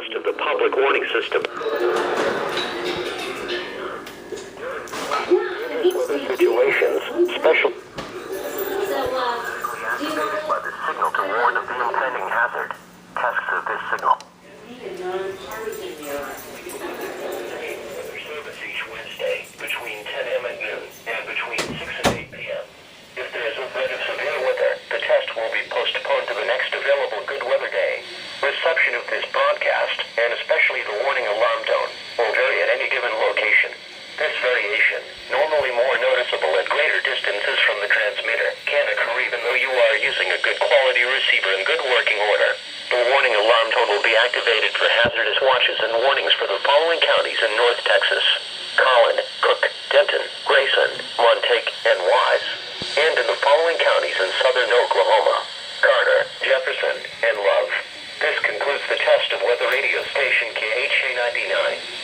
test of the public warning system. Situations, special. Activated by the signal to warn of the impending hazard. Tasks of this signal. Service each Wednesday between 10 a.m. and noon and between 6 and 8 p.m. If there is a threat of severe weather, the test will be postponed to the next available good weather day. Reception of this broadcast, and especially the warning alarm tone, will vary at any given location. This variation, normally more noticeable at greater distances from the transmitter, can occur even though you are using a good quality receiver in good working order. The warning alarm tone will be activated for hazardous watches and warnings for the following counties in North Texas: Collin, Cook, Denton, Grayson, Montague, and Wise. And in the following counties in southern Oklahoma: Carter, Jefferson, and Love. This concludes the test of weather radio station KHA 99.